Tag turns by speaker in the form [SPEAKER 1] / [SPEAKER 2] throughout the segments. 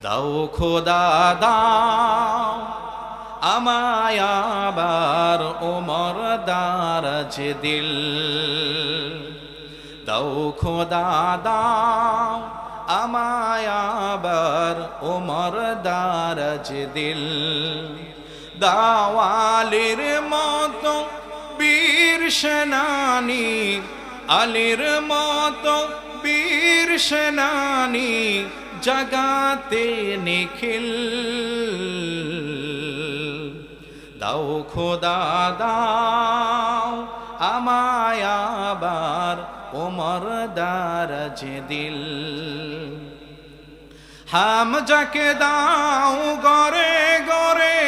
[SPEAKER 1] দাও খোদা দাও আমায় আবার ওমর দারাজ দিল। দাও খোদা দাও আমায় আবার ওমর দারাজ দিল। দাওয়ালির মতো বীর সেনানী, আলীর মতো বীর সেনানী জগাতে নিখিল। দাও খোদা দাও আমায় আবার ওমর দারাজ দিল। হামজাকে দাও গরে গরে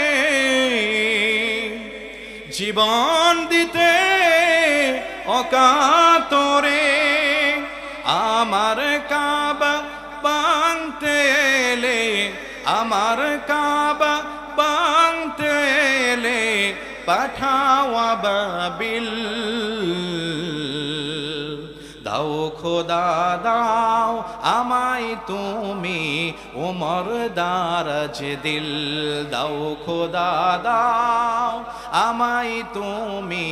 [SPEAKER 1] জীবন দিতে অকাতরে। আমার কাবা ভাঙতে এলে, আমার কাবা ভাঙতে এলে পাঠাও আবাবিল। দাও খোদা দাও আমায় তুমি ওমর দারাজ দিল। দাও খোদা দাও আমায় তুমি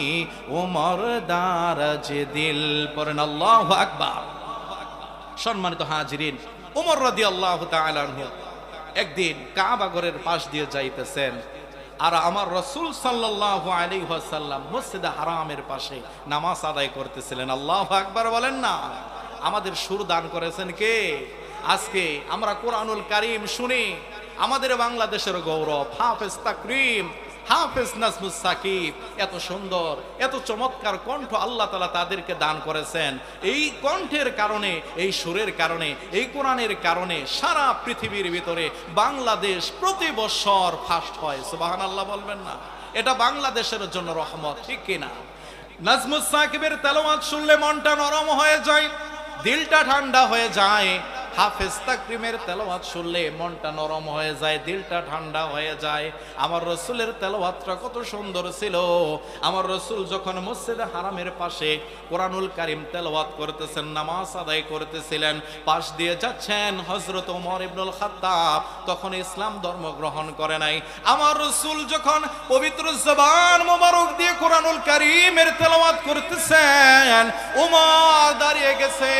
[SPEAKER 1] ওমর দারাজ দিল। পড়েন আল্লাহু আকবার। সম্মানিত হাজিরিন, ওমর রাদিয়াল্লাহু তাআলা আনহু একদিন কাবা ঘরের পাশ দিয়ে যাইতেছেন, আর আমার রাসূল সাল্লাল্লাহু আলাইহি ওয়াসাল্লাম মসজিদে হারামের পাশে নামাজ আদায় করতেছিলেন। আল্লাহু আকবার বলেন না। আমাদের সুর দান করেছেন কে? আজকে আমরা কোরআনুল কারীম শুনি, আমাদের বাংলাদেশের গৌরব হাফেজ তাকরিম, হাফেজ নাজমুস সাকিব, এত সুন্দর এত চমৎকার কণ্ঠ আল্লাহ তাআলা তাদেরকে দান করেছেন। এই কণ্ঠের কারণে, এই সুরের কারণে, এই কোরআনের কারণে সারা পৃথিবীর ভিতরে বাংলাদেশ প্রতি বছর ফার্স্ট হয়। সুবহানাল্লাহ বলবেন না? এটা বাংলাদেশের জন্য রহমত, ঠিক কিনা? নাজমুস সাকিবের তেলাওয়াত শুনলে মনটা নরম হয়ে যায়, দিলটা ঠান্ডা হয়ে যায়। হাফেজ তাকরিমের তেলাওয়াত শুনলে মনটা নরম হয়ে যায়, দিলটা ঠান্ডা হয়ে যায়। আমার রাসূলের তেলাওয়াতটা কত সুন্দর ছিল। আমার রাসূল যখন মসজিদে হারামের পাশে কোরআনুল কারীম তেলাওয়াত করতেছেন, নামাজ আদায় করতেছিলেন, পাশ দিয়ে যাচ্ছেন হযরত ওমর ইবনুল খাত্তাব, তখন ইসলাম ধর্ম গ্রহণ করে নাই। আমার রাসূল যখন পবিত্র জবান মোবারক দিয়ে কোরআনুল কারীমের তেলাওয়াত করতেছেন, ওমর দাঁড়িয়ে গেছে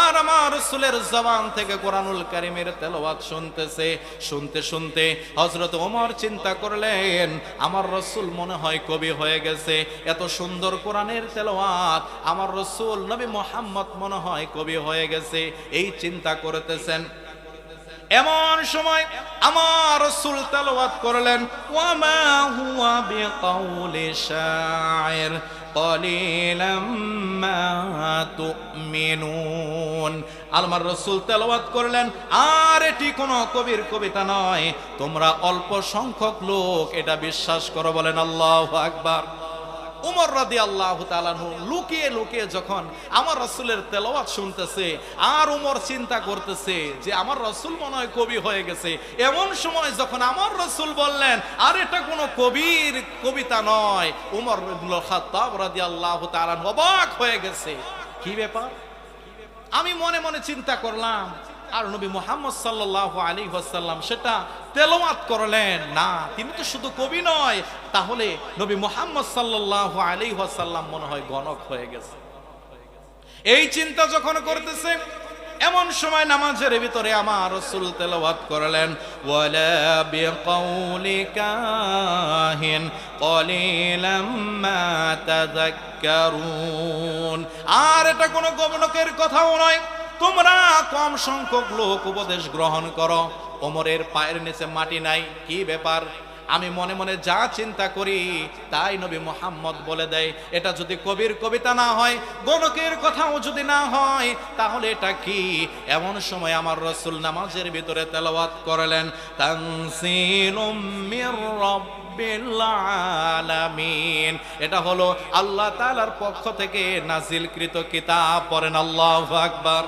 [SPEAKER 1] আর আমার রাসূলের জবান থেকে কোরআনুল কারীমের তেলাওয়াত শুনতেছে। শুনতে শুনতে হযরত ওমর চিন্তা করলেন, আমার রাসূল মনে হয় কবি হয়ে গেছে। এত সুন্দর কোরআনের তেলাওয়াত, আমার রাসূল নবী মুহাম্মদ মনে হয় কবি হয়ে গেছে, এই চিন্তা করতেছেন। এমন সময় আমার রাসূল তেলাওয়াত করলেন, ওয়া মা হুয়া বিকাউলি শাইর ক্বালিলাম মা তুমিনুন। আমার রাসূল তেলাওয়াত করলেন, আর এটি কোনো কবির কবিতা নয়, তোমরা অল্প সংখ্যক লোক এটা বিশ্বাস করো। বলেন আল্লাহু আকবার। ওমর রাদিয়াল্লাহু তাআলা লুকিয়ে লুকিয়ে যখন আমার রাসূলের তেলাওয়াত শুনতেছে, আর ওমর চিন্তা করতেছে যে আমার রাসূল মনে হয় কবি হয়ে গেছে। এমন সময় যখন আমার রাসূল বললেন, আর এটা কোনো কবির কবিতা নয়, ওমর ইবনুল খাত্তাব রাদিয়াল্লাহু তাআলা অবাক হয়ে গেছে। কি ব্যাপার? আমি মনে মনে চিন্তা করলাম, আর নবী মুহাম্মদ সাল্লাল্লাহু আলাইহি ওয়াসাল্লাম সেটা তেলাওয়াত করলেন না, তিনি তো শুধু কবি নয়, তাহলে নবী মুহাম্মদ সাল্লাল্লাহু আলাইহি ওয়াসাল্লাম মনে হয় গণক হয়ে গেছে। এই চিন্তা যখন করতেছে, এমন সময় নামাজের ভিতরে আমার রাসূল তেলাওয়াত করলেন, ওয়ালা বিকাউলি কাহিন ক্বালিলাম মা তাযাক্কারুন। আর এটা কোনো গণকের কথাও নয়, তোমরা কম সংখ্যক লোক উপদেশ গ্রহণ করো। ওমরের পায়ের নিচে মাটি নাই। কি ব্যাপার? আমি মনে মনে যা চিন্তা করি তাই নবী মুহাম্মদ বলে দেয়। এটা যদি কবির কবিতা না হয়, গণকের কথাও যদি না হয়, তাহলে এটা কি? এমন সময় আমার রাসূল নামাজের ভিতরে তেলাওয়াত করলেন, তানসিলুম মির রাব্বিল আলামিন। এটা হলো আল্লাহ তাআলার পক্ষ থেকে নাজিলকৃত কিতাব। পড়েন আল্লাহু আকবার।